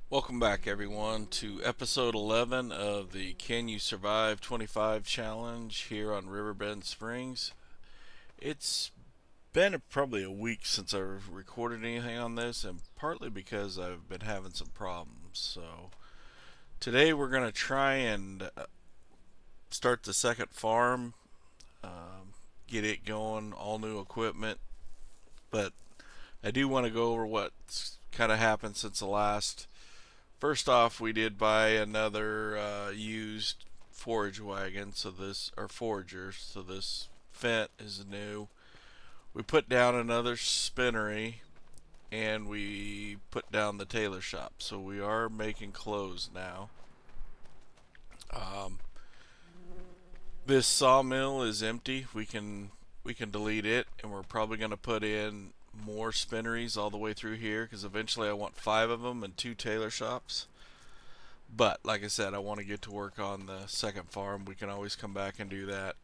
Welcome back, everyone, to episode 11 of the Can You Survive 25 challenge here on Riverbend Springs. It's been probably a week since I've recorded anything on this, and partly because I've been having some problems. So, today we're going to try and start the second farm, get it going, all new equipment. But I do want to go over what's kind of happened since the last. First off, we did buy another used forage wagon, so this or forager, so this Fent is new. We put down another spinnery, and we put down the tailor shop. So we are making clothes now. Um, this sawmill is empty. We can delete it, and we're probably going to put in more spinneries all the way through here because eventually I want 5 of them and 2 tailor shops. But like I said, I want to get to work on the second farm. We can always come back and do that.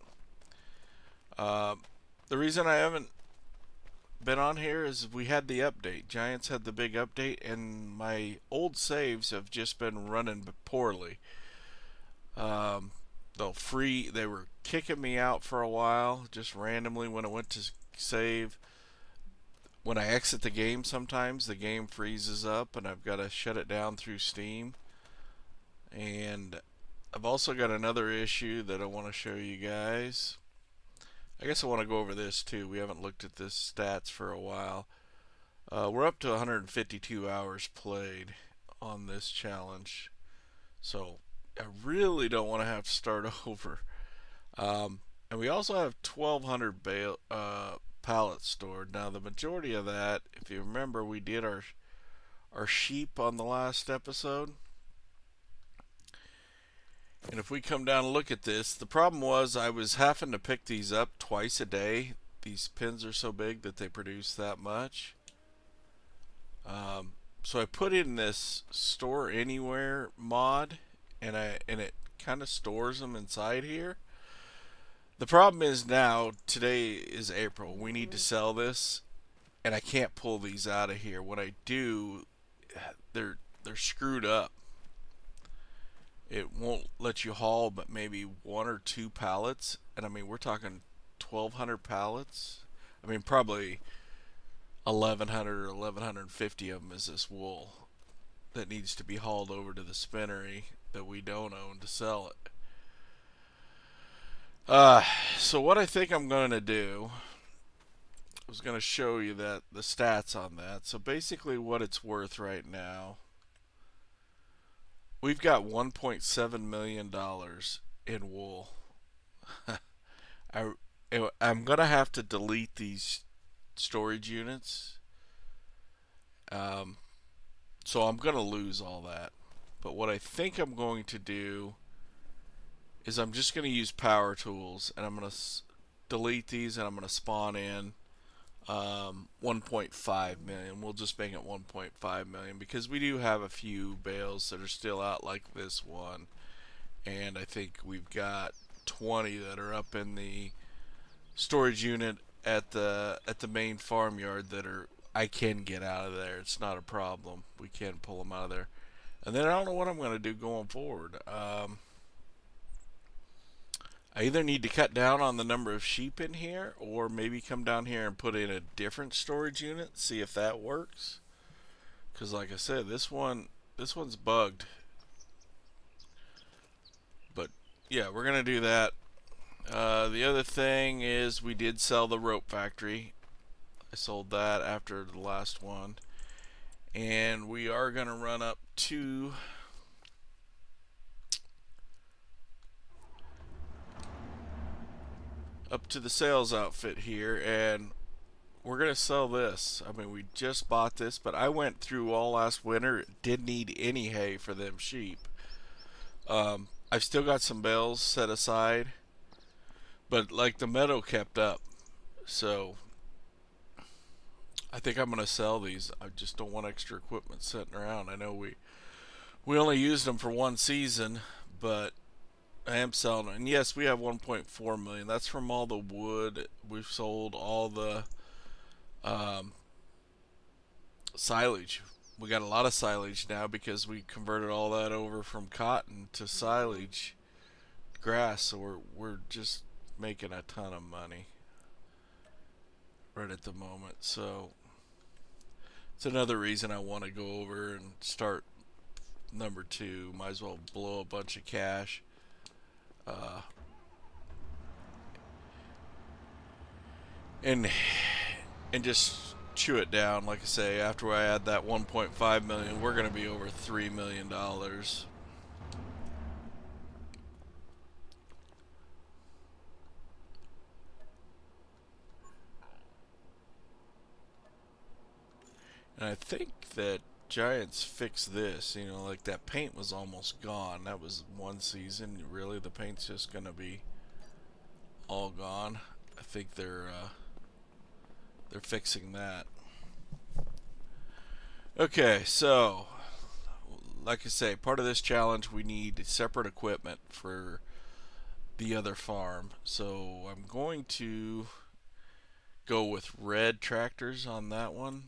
Uh, the reason I haven't been on here is we had the update. Giants had the big update, and my old saves have just been running poorly. Um, they were kicking me out for a while, just randomly when I went to save. When I exit the game, sometimes the game freezes up, and I've got to shut it down through Steam. And I've also got another issue that I want to show you guys. I guess I want to go over this too. We haven't looked at this stats for a while. We're up to 152 hours played on this challenge. So I really don't want to have to start over. And we also have 1,200 pallets stored. Now the majority of that, if you remember, we did our sheep on the last episode. And if we come down and look at this, the problem was I was having to pick these up twice a day. These pins are so big that they produce that much. So I put in this store anywhere mod, and it kind of stores them inside here. The problem is now today is April. We need to sell this, and I can't pull these out of here. When I do, they're screwed up. It won't let you haul but maybe 1 or 2 pallets, and I mean we're talking 1,200 pallets. I mean probably 1,100 or 1,150 of them is this wool that needs to be hauled over to the spinnery that we don't own to sell it. Uh, so what I think I'm going to do, I was going to show you that the stats on that. So basically what it's worth right now, we've got $1.7 million in wool. I I'm gonna have to delete these storage units, um, so I'm gonna lose all that. But what I think I'm going to do is I'm just gonna use power tools, and I'm gonna delete these, and I'm gonna spawn in 1.5 million. We'll just make it 1.5 million because we do have a few bales that are still out, like this one, and I think we've got 20 that are up in the storage unit at the main farmyard that are I can get out of there. It's not a problem. We can pull them out of there. And then I don't know what I'm going to do going forward. I either need to cut down on the number of sheep in here, or maybe come down here and put in a different storage unit, see if that works. Because like I said, this one's bugged. But yeah, we're gonna do that. The other thing is we did sell the rope factory. I sold that after the last one. And we are going to run up to the sales outfit here, and we're going to sell this. I mean, we just bought this, but I went through all last winter, didn't need any hay for them sheep. I've still got some bales set aside, but like the meadow kept up. So I think I'm going to sell these. I just don't want extra equipment sitting around. I know we only used them for one season, but I am selling them. And yes, we have 1.4 million. That's from all the wood we've sold, all the um, silage. We got a lot of silage now because we converted all that over from cotton to silage grass, so we're just making a ton of money right at the moment. So it's another reason I want to go over and start number two. Might as well blow a bunch of cash. Uh, and and just chew it down. Like I say, after I add that 1.5 million, we're going to be over $3 million. And I think that Giants fixed this. You know, like that paint was almost gone. That was one season. Really, the paint's just going to be all gone. I think they're fixing that. Okay, so like I say, part of this challenge we need separate equipment for the other farm. So I'm going to go with red tractors on that one.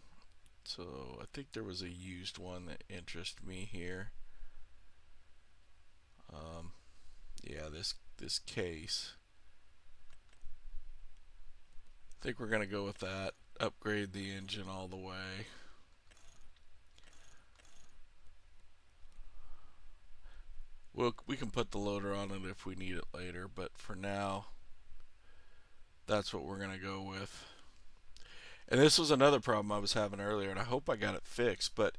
So I think there was a used one that interested me here. Um, yeah, this case. I think we're gonna go with that. Upgrade the engine all the way. We can put the loader on it if we need it later, but for now, that's what we're gonna go with. And this was another problem I was having earlier, and I hope I got it fixed. But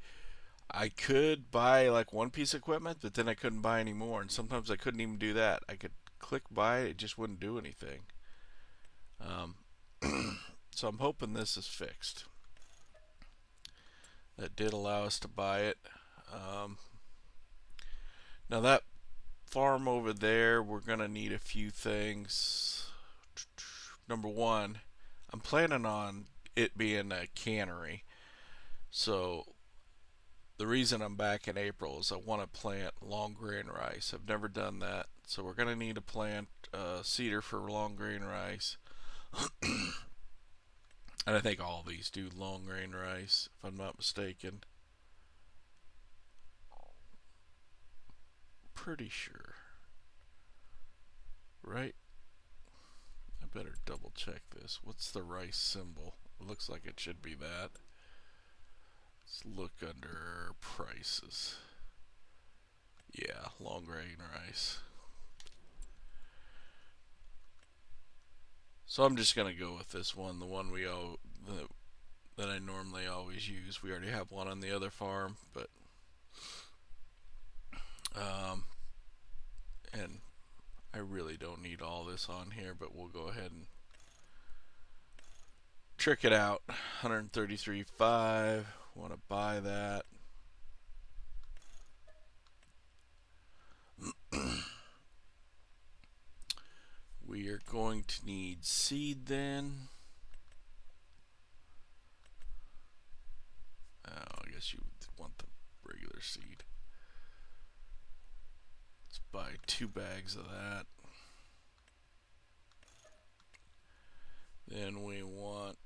I could buy like one piece of equipment, but then I couldn't buy any more, and sometimes I couldn't even do that. I could click buy it, it just wouldn't do anything. Um, so I'm hoping this is fixed. That did allow us to buy it. Um, Now that farm over there, we're gonna need a few things. Number one, I'm planning on it being a cannery. So the reason I'm back in April is I want to plant long grain rice. I've never done that, so we're gonna need to plant cedar for long grain rice. And I think all these do long grain rice, if I'm not mistaken. Pretty sure, right? I better double check this. What's the rice symbol? It looks like it should be that. Let's look under prices. Yeah, long grain rice. So I'm just gonna go with this one, the one that I normally always use. We already have one on the other farm, but um, and I really don't need all this on here, but we'll go ahead and trick it out. 133.5. Want to buy that? We are going to need seed then. Oh, I guess you want the regular seed. Let's buy 2 bags of that. Then we want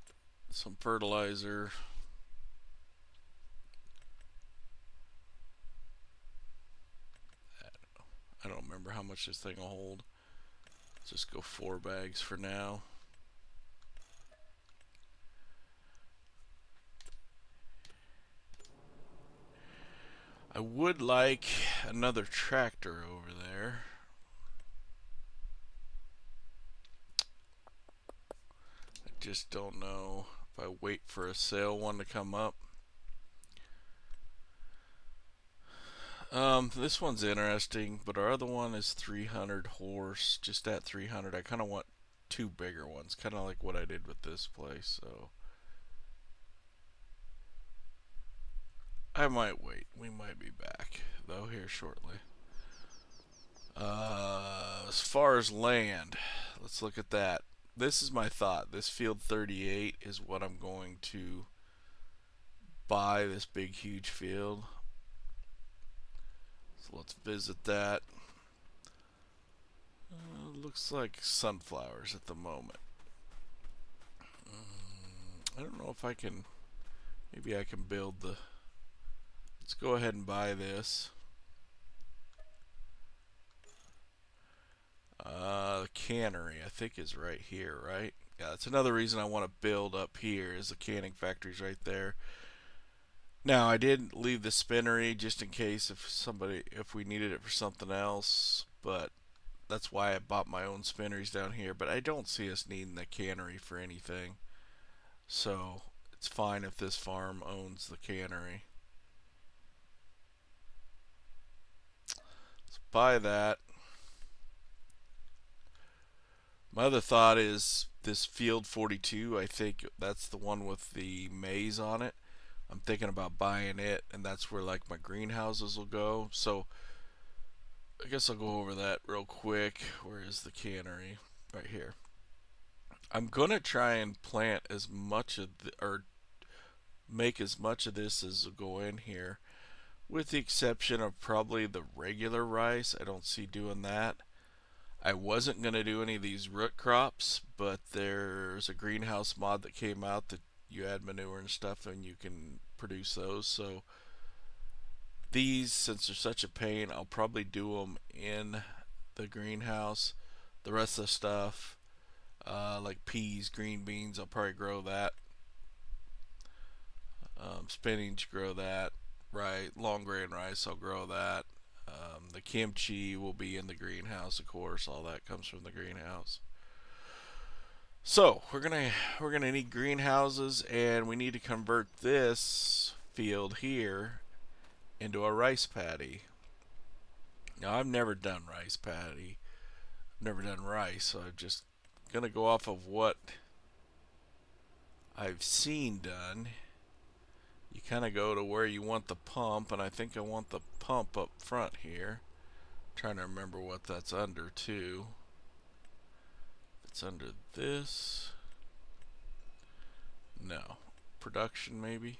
some fertilizer. I don't remember how much this thing will hold. Let's just go 4 bags for now. I would like another tractor over there. I just don't know if I wait for a sale one to come up. This one's interesting, but our other one is 300 horse, just at 300. I kind of want 2 bigger ones, kind of like what I did with this place. So I might wait. We might be back though here shortly. As far as land, let's look at that. This is my thought. This field 38 is what I'm going to buy, this big huge field. So let's visit that. Looks like sunflowers at the moment. I don't know if I can. Maybe I can build the Let's go ahead and buy this. The cannery, I think, is right here, right? Yeah, that's another reason I want to build up here, is the canning factory's right there. Now, I did leave the spinnery just in case if we needed it for something else, but that's why I bought my own spinneries down here. But I don't see us needing the cannery for anything, so it's fine if this farm owns the cannery. Let's buy that. My other thought is this field 42, I think that's the one with the maize on it. I'm thinking about buying it, and that's where like my greenhouses will go. So I guess I'll go over that real quick. Where is the cannery? Right here. I'm gonna try and plant as much of or make as much of this as will go in here, with the exception of probably the regular rice. I don't see doing that. I wasn't going to do any of these root crops, but there's a greenhouse mod that came out that you add manure and stuff and you can produce those. So these, since they're such a pain, I'll probably do them in the greenhouse. The rest of the stuff, like peas, green beans, I'll probably grow that. Spinach, grow that. Right, long grain rice, I'll grow that. The kimchi will be in the greenhouse, of course. All that comes from the greenhouse. So we're gonna need greenhouses, and we need to convert this field here into a rice paddy. Now I've never done rice paddy. I've never done rice, so I'm just gonna go off of what I've seen done. You kind of go to where you want the pump, and I think I want the pump up front here. I'm trying to remember what that's under too. It's under this. No. Production maybe?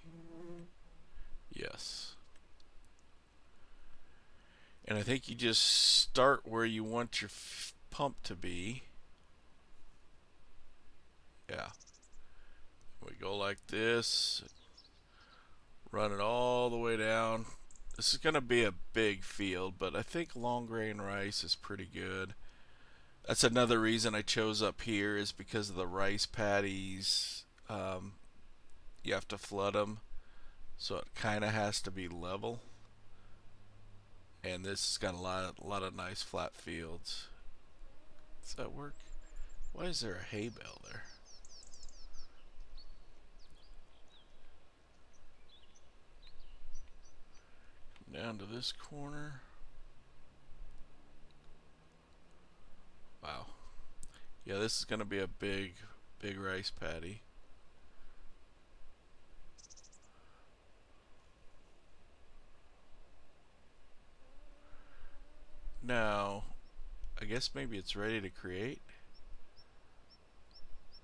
Yes. And I think you just start where you want your pump to be. Yeah. We go like this. Run it all the way down. This is going to be a big field, but I think long grain rice is pretty good. That's another reason I chose up here, is because of the rice paddies. You have to flood them, so it kind of has to be level. And this has got a lot of nice flat fields. Does that work? Why is there a hay bale there? Come down to this corner. Wow. Yeah, this is going to be a big rice paddy. Now, I guess maybe it's ready to create.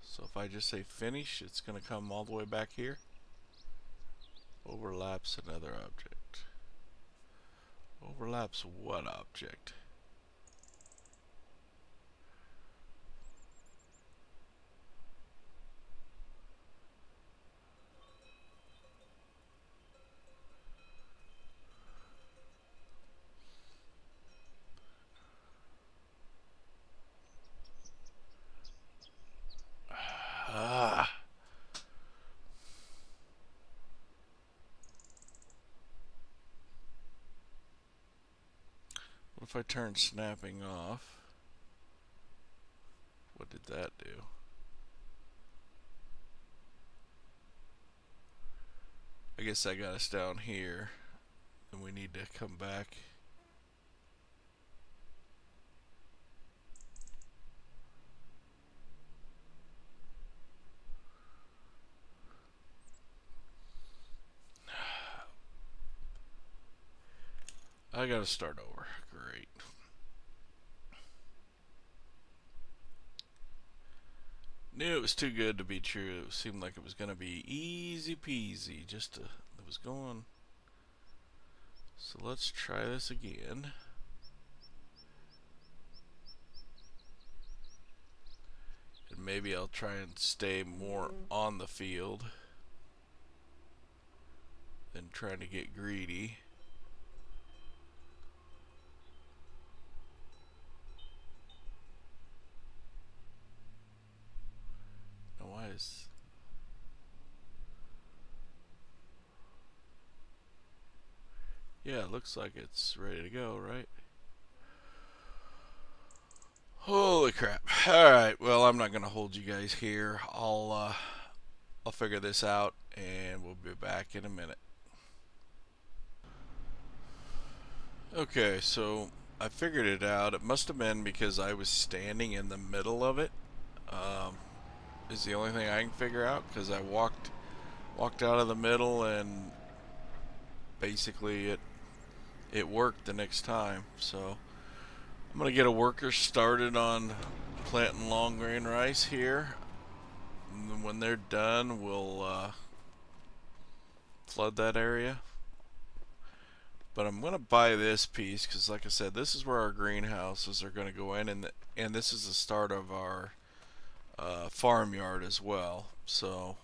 So if I just say finish, it's going to come all the way back here. Overlaps another object. Overlaps what object? Ah. What if I turn snapping off? What did that do? I guess that got us down here, and we need to come back. I gotta start over. Great. Knew it was too good to be true. It seemed like it was gonna be easy peasy. It was going. So let's try this again. And maybe I'll try and stay more on the field than trying to get greedy. Now why is... Yeah, it looks like it's ready to go, right? Holy crap. Alright, well, I'm not going to hold you guys here. I'll figure this out, and we'll be back in a minute. Okay, so I figured it out. It must have been because I was standing in the middle of it. Is the only thing I can figure out, because I walked out of the middle, and basically it worked the next time. So I'm gonna get a worker started on planting long grain rice here, and when they're done, we'll flood that area. But I'm gonna buy this piece because, like I said, this is where our greenhouses are gonna go in, and this is the start of our farmyard as well. So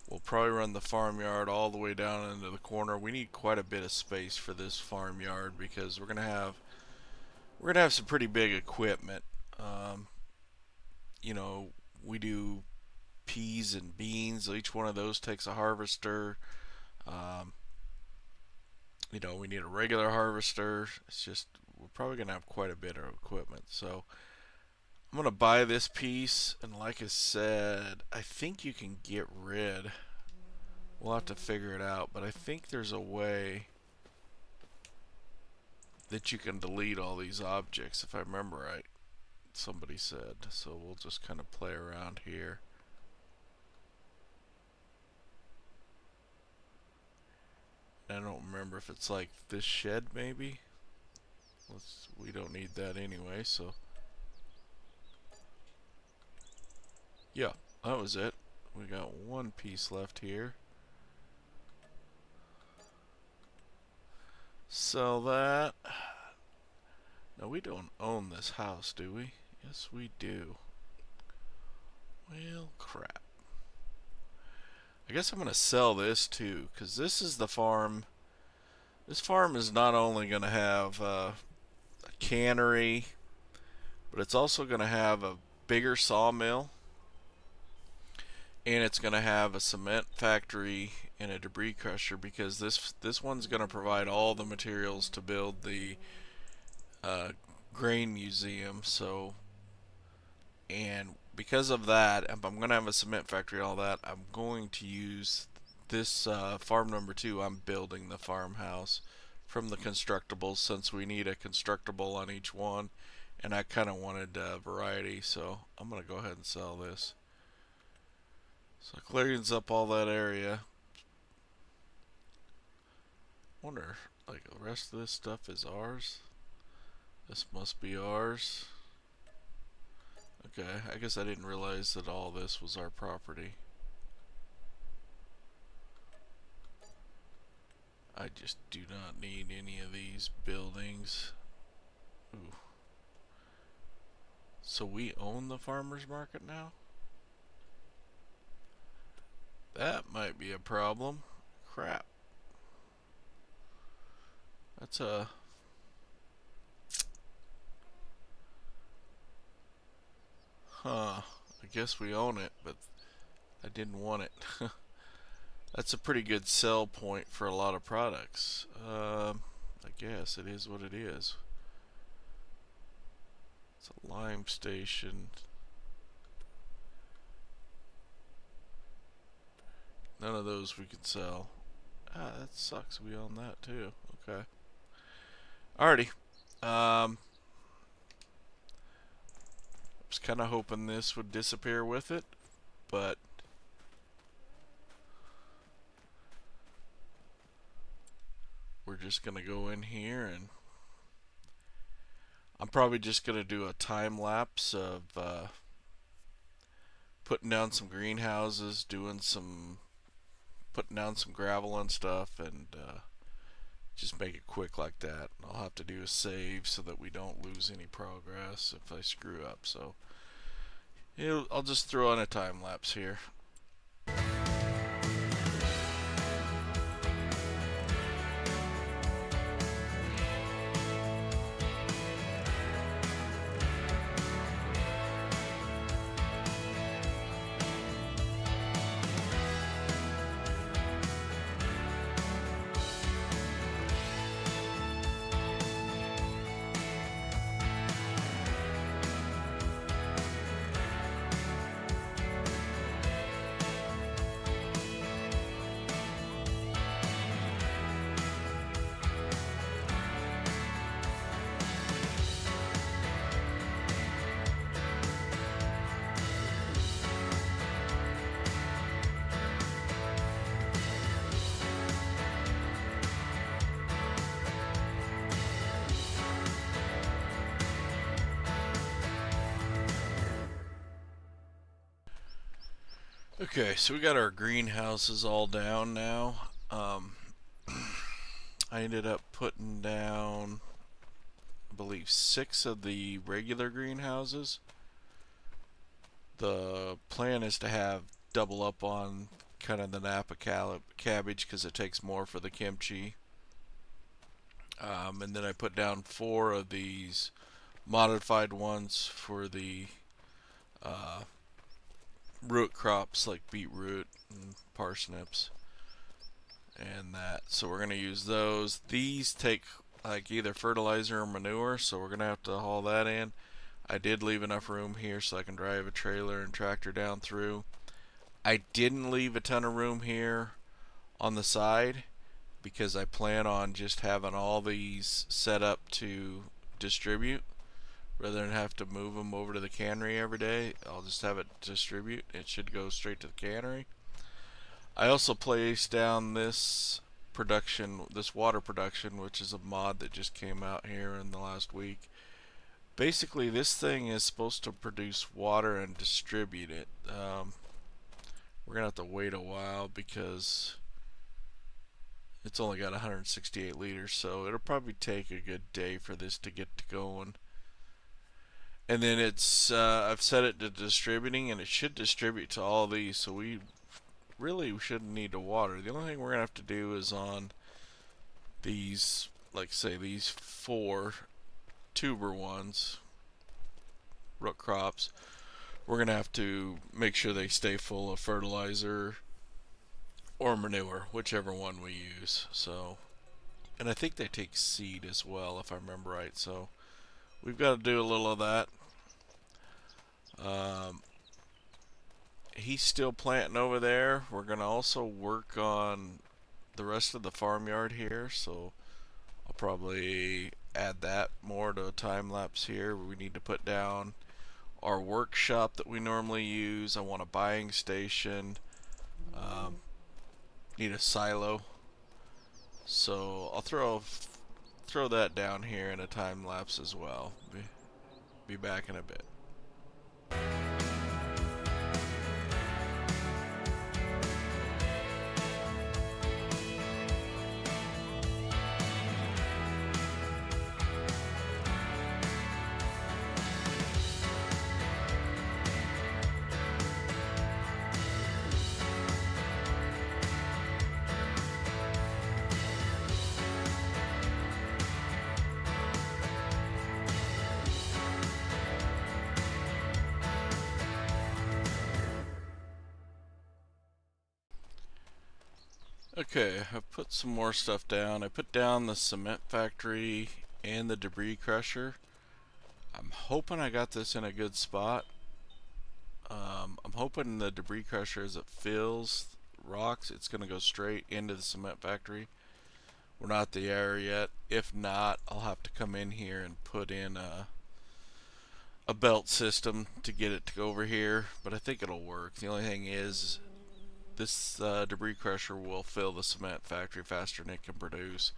we'll probably run the farmyard all the way down into the corner. We need quite a bit of space for this farmyard because we're gonna have some pretty big equipment. Um, you know, we do peas and beans. Each one of those takes a harvester. Um, you know, we need a regular harvester. It's just, we're probably gonna have quite a bit of equipment. So I'm gonna buy this piece, and like I said, I think you can get rid. We'll have to figure it out, but I think there's a way that you can delete all these objects, if I remember right. Somebody said. So we'll just kind of play around here. I don't remember if it's like this shed maybe. We don't need that anyway, so yeah, that was it. We got one piece left here. Sell that. No, we don't own this house, do we? Yes, we do. Well, crap. I guess I'm going to sell this too, because this is the farm. This farm is not only going to have a cannery, but it's also going to have a bigger sawmill, and it's going to have a cement factory and a debris crusher, because this one's going to provide all the materials to build the grain museum. So, and because of that, if I'm going to have a cement factory and all that, I'm going to use this farm number 2. I'm building the farmhouse from the constructibles, since we need a constructible on each one, and I kind of wanted variety, so I'm going to go ahead and sell this. So it cleans up all that area. Wonder, like, the rest of this stuff is ours? This must be ours. Okay, I guess I didn't realize that all this was our property. I just do not need any of these buildings. Ooh. So we own the farmer's market now? That might be a problem. Crap. That's a... Huh. I guess we own it, but I didn't want it. That's a pretty good sell point for a lot of products. I guess it is what it is. It's a lime station. None of those we can sell. Ah, that sucks. We own that too. Okay. Alrighty. I was kind of hoping this would disappear with it, but we're just gonna go in here, and I'm probably just gonna do a time lapse of putting down some greenhouses, putting down some gravel and stuff, and just make it quick like that. I'll have to do a save so that we don't lose any progress if I screw up. So I'll just throw in a time lapse here. Okay, so we got our greenhouses all down now. I ended up putting down, I believe, 6 of the regular greenhouses. The plan is to have double up on kind of the Napa cabbage because it takes more for the kimchi. And then I put down 4 of these modified ones for the uh, root crops like beetroot and parsnips and that. So we're going to use those. These take like either fertilizer or manure, so we're going to have to haul that in. I did leave enough room here so I can drive a trailer and tractor down through. I didn't leave a ton of room here on the side because I plan on just having all these set up to distribute rather than have to move them over to the cannery every day. I'll just have it distribute. It should go straight to the cannery. I also placed down this water production, which is a mod that just came out here in the last week. Basically, this thing is supposed to produce water and distribute it. We're gonna have to wait a while because it's only got 168 liters, so it'll probably take a good day for this to get to going. And then I've set it to distributing, and it should distribute to all these, so we really shouldn't need to water. The only thing we're gonna have to do is on these, like say these 4 tuber ones, root crops, we're gonna have to make sure they stay full of fertilizer or manure, whichever one we use. So, and I think they take seed as well, if I remember right. So we've got to do a little of that. Um, he's still planting over there. We're gonna also work on the rest of the farmyard here, so I'll probably add that more to a time lapse here. We need to put down our workshop that we normally use. I want a buying station. Um, need a silo, so I'll throw that down here in a time lapse as well. Be back in a bit. Okay, I've put some more stuff down. I put down the cement factory and the debris crusher. I'm hoping I got this in a good spot. I'm hoping the debris crusher, as it fills rocks, it's going to go straight into the cement factory. We're not there yet. If not, I'll have to come in here and put in a belt system to get it to go over here, but I think it'll work. The only thing is this debris crusher will fill the cement factory faster than it can produce,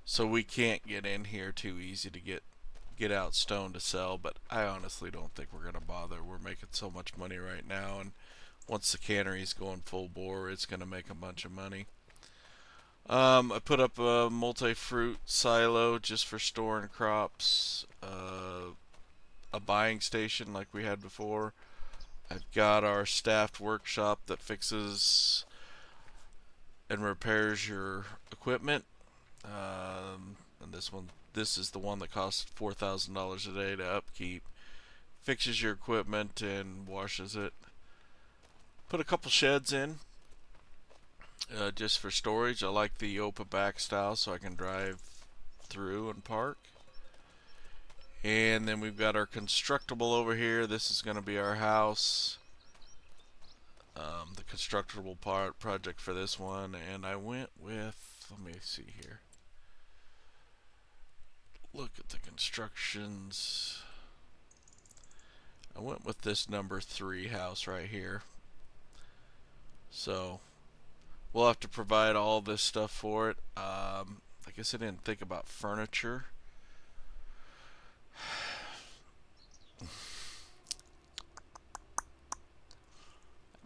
so we can't get in here too easy to get out stone to sell. But I honestly don't think we're gonna bother. We're making so much money right now, and once the cannery's going full bore, it's gonna make a bunch of money. I put up a multi-fruit silo just for storing crops, a buying station like we had before. I've got our staffed workshop that fixes and repairs your equipment. And this is the one that costs $4,000 a day to upkeep. Fixes your equipment and washes it. Put a couple sheds in, just for storage. I like the open back style so I can drive through and park. And then we've got our constructible over here. This is going to be our house. The constructible project for this one, and I went with, let me see here. Look at the constructions. I went with this number 3 house right here. So we'll have to provide all this stuff for it. I guess I didn't think about furniture.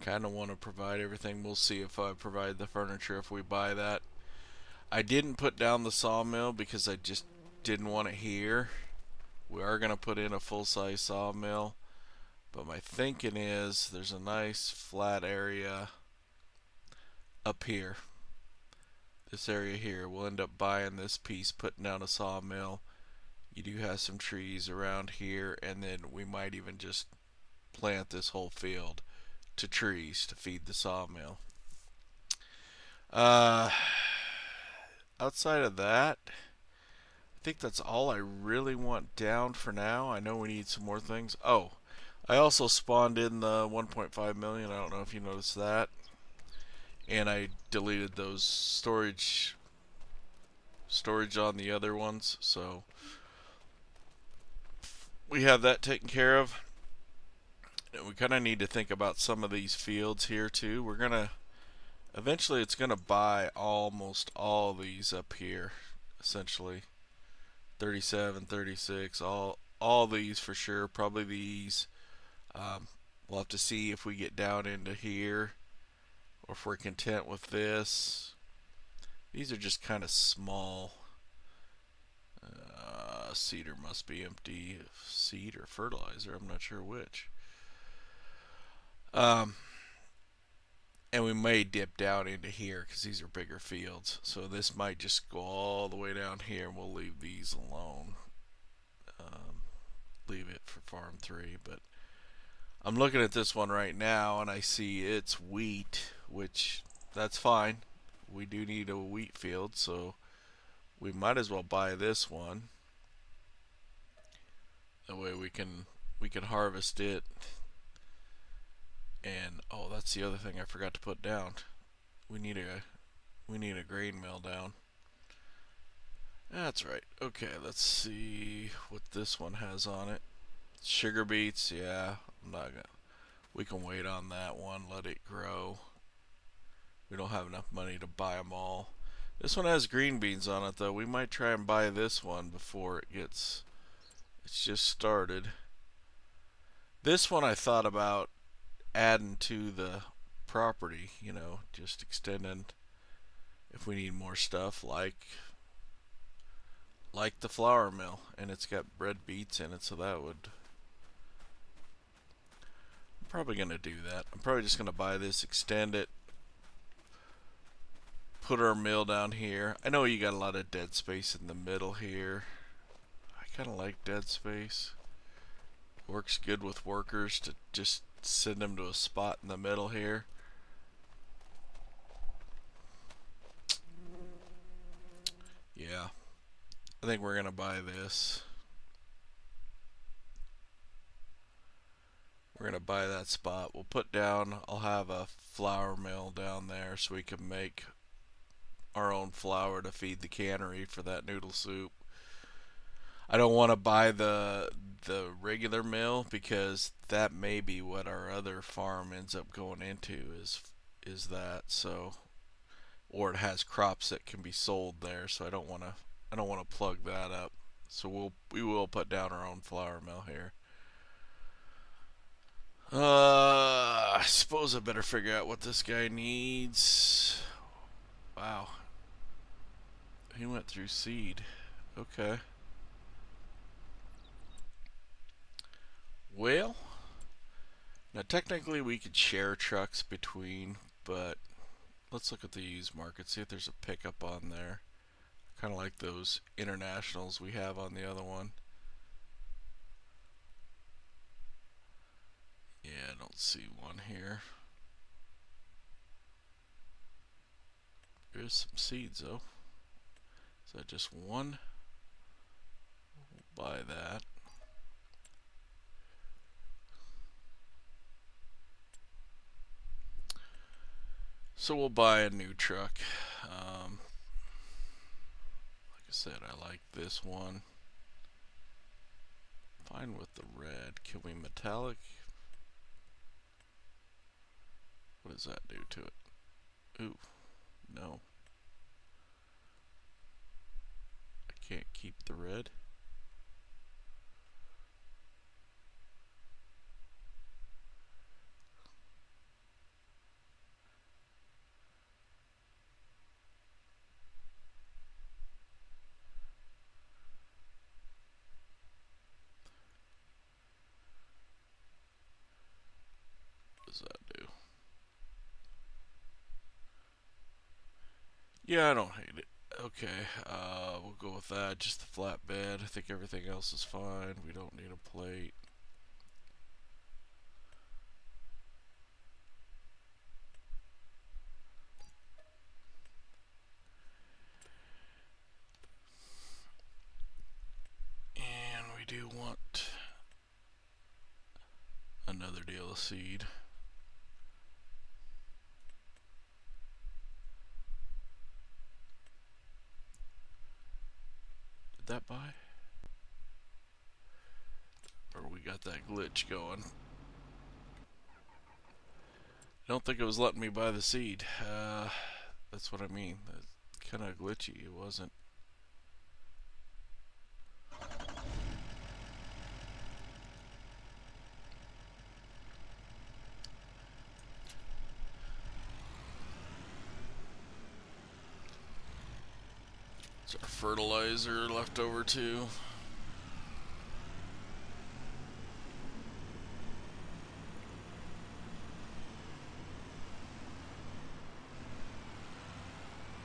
Kind of want to provide everything. We'll see if I provide the furniture if we buy that. I didn't put down the sawmill because I just didn't want it here. We are going to put in a full-size sawmill, but my thinking is there's a nice flat area up here. This area here, we'll end up buying this piece, putting down a sawmill. You do have some trees around here, and then we might even just plant this whole field to trees to feed the sawmill. Uh, Outside of that, I think that's all I really want down for now. I know we need some more things. Oh, I also spawned in the 1.5 million. I don't know if you noticed that. And I deleted those storage on the other ones, so we have that taken care of. And we kind of need to think about some of these fields here too. We're gonna eventually it's gonna buy almost all these up here, essentially. 37, 36, all these for sure. Probably these. We'll have to see if we get down into here or if we're content with this. These are just kind of small. Cedar must be empty. Seed or fertilizer, I'm not sure which. Um, and we may dip down into here because these are bigger fields. So this might just go all the way down here, and we'll leave these alone. Leave it for farm 3. But I'm looking at this one right now, and I see it's wheat, which that's fine. We do need a wheat field, so we might as well buy this one. That way we can harvest it. And oh, that's the other thing I forgot to put down. We need a grain mill down. That's right. Okay, let's see what this one has on it. Sugar beets, yeah. I'm not gonna. We can wait on that one. Let it grow. We don't have enough money to buy them all. This one has green beans on it though. We might try and buy this one before it gets. It's just started. This one I thought about adding to the property. You know, just extending if we need more stuff like the flour mill, and it's got red beets in it, so that would. I'm probably gonna do that. I'm probably just gonna buy this, extend it, put our mill down here. I know you got a lot of dead space in the middle here. I kind of like dead space. Works good with workers to just send them to a spot in the middle here. Yeah, I think we're gonna buy this. We're gonna buy that spot. We'll put down. I'll have a flour mill down there so we can make our own flour to feed the cannery for that noodle soup. I don't want to buy the regular mill because that may be what our other farm ends up going into is that. So, or it has crops that can be sold there, so I don't want to plug that up. So we will put down our own flour mill here. I suppose I better figure out what this guy needs. Wow. He went through seed. Okay. Well, now technically we could share trucks between, but let's look at the used market, see if there's a pickup on there. Kind of like those internationals we have on the other one. Yeah, I don't see one here. There's some seeds though. Is that just one? We'll buy that. So we'll buy a new truck. Like I said, I like this one. Fine with the red. Can we metallic? What does that do to it? Ooh, no. I can't keep the red. does that do? Yeah, I don't hate it. Okay, we'll go with that. Just the flat bed. I think everything else is fine. We don't need a plate. And we do want another deal of seed. Did that buy? Or we got that glitch going? I don't think it was letting me buy the seed. That's what I mean. That's kind of glitchy. It wasn't. It's our fertilizer left over too.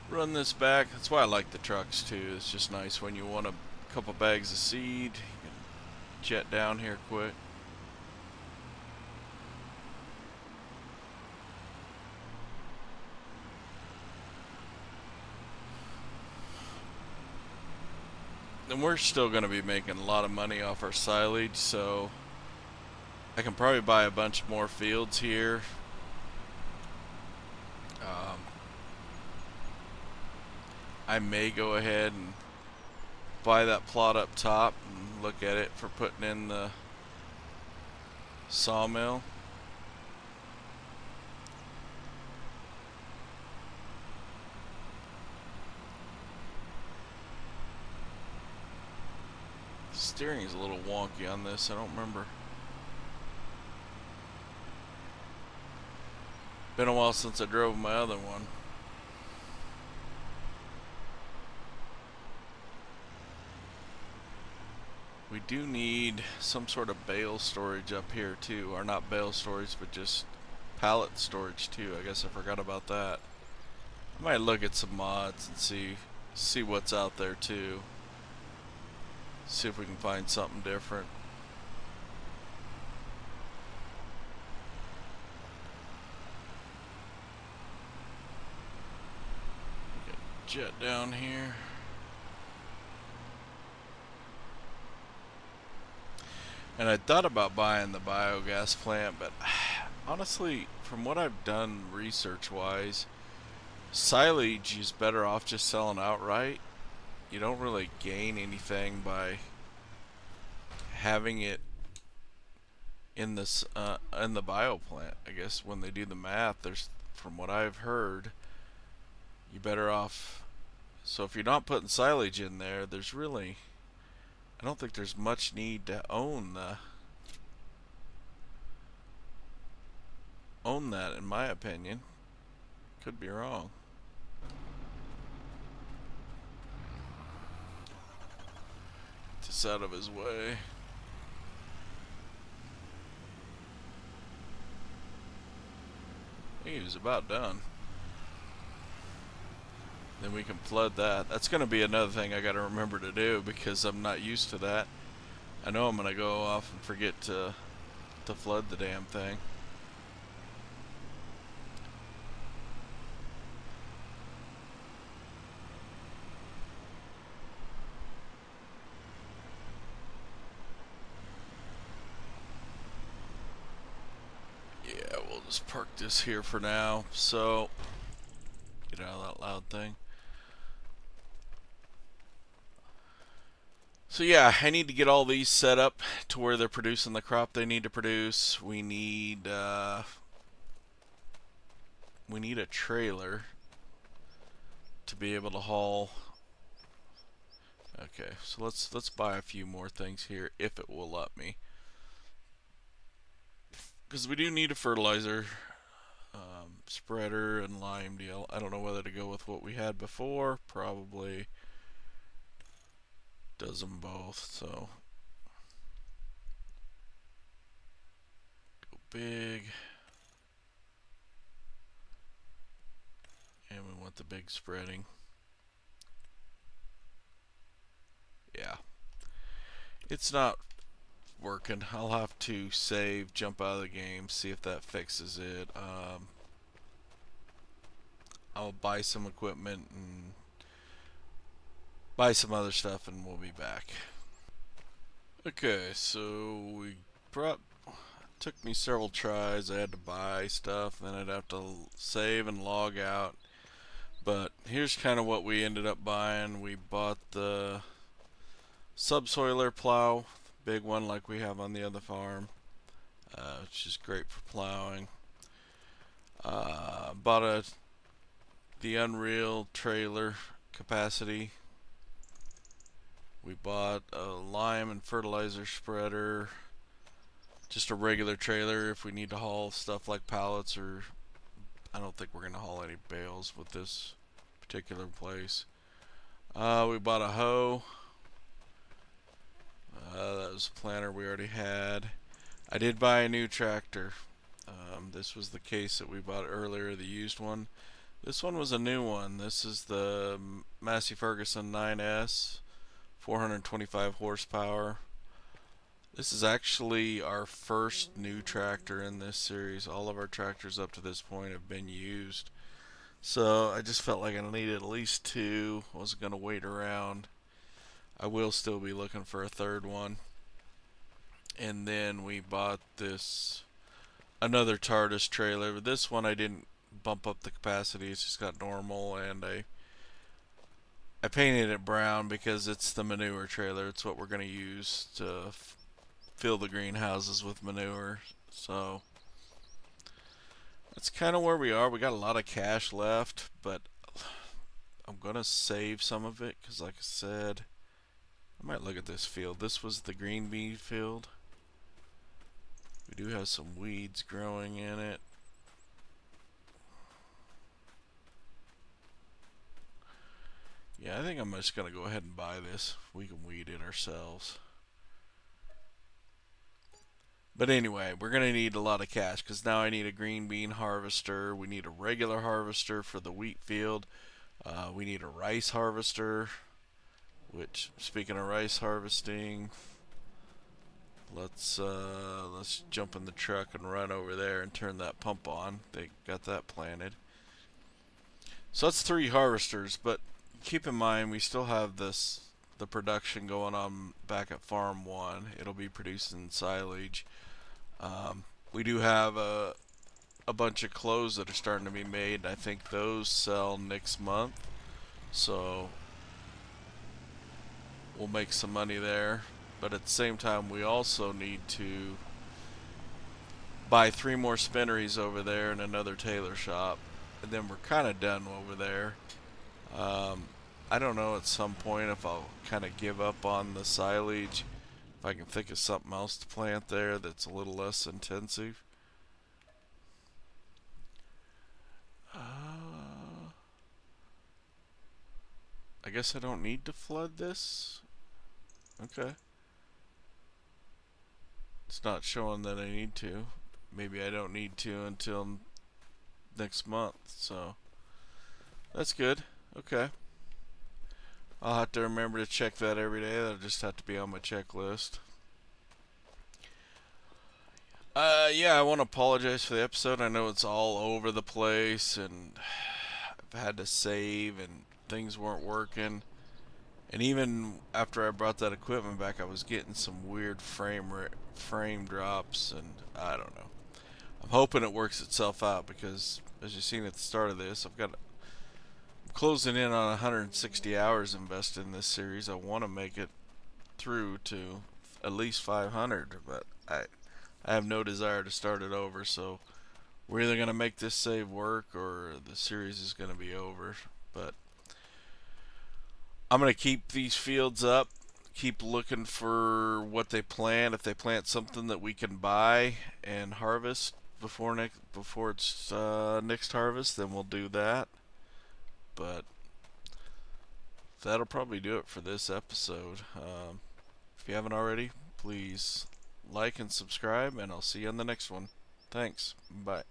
Run this back. That's why I like the trucks too. It's just nice when you want a couple bags of seed. You can jet down here quick. And we're still going to be making a lot of money off our silage, so I can probably buy a bunch more fields here. I may go ahead and buy that plot up top and look at it for putting in the sawmill. The steering is a little wonky on this. I don't remember. Been a while since I drove my other one. We do need some sort of bale storage up here too, or not bale storage, but just pallet storage too. I guess I forgot about that. I might look at some mods and see what's out there too. See if we can find something different. Jet down here. And I thought about buying the biogas plant, but honestly, from what I've done research-wise, silage is better off just selling outright. You don't really gain anything by having it in this in the bio plant. I guess when they do the math, there's, from what I've heard, you better off. So if you're not putting silage in there, there's really, I don't think there's much need to own that, in my opinion. Could be wrong. Get this out of his way. He was about done. Then we can flood that. That's going to be another thing I got to remember to do because I'm not used to that. I know I'm going to go off and forget to flood the damn thing. Yeah, we'll just park this here for now. So, get out of that loud thing. So yeah, I need to get all these set up to where they're producing the crop they need to produce. We need a trailer to be able to haul. Okay, so let's buy a few more things here if it will let me, because we do need a fertilizer spreader and lime deal. I don't know whether to go with what we had before. Probably does them both. So go big. want the big spreading. Yeah, it's not working. I'll have to save, jump out of the game, see if that fixes it. I'll buy some equipment and buy some other stuff, and we'll be back. Okay, so we brought. Took me several tries. I had to buy stuff, then I'd have to save and log out. But here's kind of what we ended up buying. We bought the subsoiler plow, big one like we have on the other farm, which is great for plowing. Bought the Unreal trailer capacity. We bought a lime and fertilizer spreader, just a regular trailer if we need to haul stuff like pallets, or I don't think we're going to haul any bales with this particular place. We bought a hoe. That was a planter we already had. I did buy a new tractor. This was the case that we bought earlier, the used one. This one was a new one. This is the Massey Ferguson 9S, 425 horsepower. This is actually our first new tractor in this series. All of our tractors up to this point have been used. So I just felt like I needed at least two. I wasn't going to wait around. I will still be looking for a third one. And then we bought another TARDIS trailer. But this one I didn't bump up the capacity. It's just got normal, and I painted it brown because it's the manure trailer. It's what we're going to use to fill the greenhouses with manure. So that's kind of where we are. We got a lot of cash left, but I'm going to save some of it because, like I said, I might look at this field. This was the green bean field. We do have some weeds growing in it. Yeah, I think I'm just going to go ahead and buy this. We can weed it ourselves. But anyway, we're going to need a lot of cash because now I need a green bean harvester. We need a regular harvester for the wheat field. We need a rice harvester, which, speaking of rice harvesting, let's jump in the truck and run over there and turn that pump on. They got that planted. So that's 3 harvesters, but keep in mind we still have the production going on back at Farm 1. It'll be producing silage. We do have a bunch of clothes that are starting to be made. I think those sell next month, so we'll make some money there. But at the same time, we also need to buy 3 more spinneries over there and another tailor shop, and then we're kind of done over there. I don't know at some point if I'll kind of give up on the silage, if I can think of something else to plant there that's a little less intensive. I guess I don't need to flood this. Okay. It's not showing that I need to. Maybe I don't need to until next month, so that's good. Okay. I'll have to remember to check that every day. That'll just have to be on my checklist. Yeah, I want to apologize for the episode. I know it's all over the place, and I've had to save, and things weren't working. And even after I brought that equipment back, I was getting some weird frame drops, and I don't know. I'm hoping it works itself out because, as you've seen at the start of this, I'm closing in on 160 hours invested in this series. I want to make it through to at least 500, but I have no desire to start it over, so we're either going to make this save work or the series is going to be over. But I'm going to keep these fields up, keep looking for what they plant. If they plant something that we can buy and harvest before it's next harvest, then we'll do that. But that'll probably do it for this episode. If you haven't already, please like and subscribe, and I'll see you on the next one. Thanks. Bye.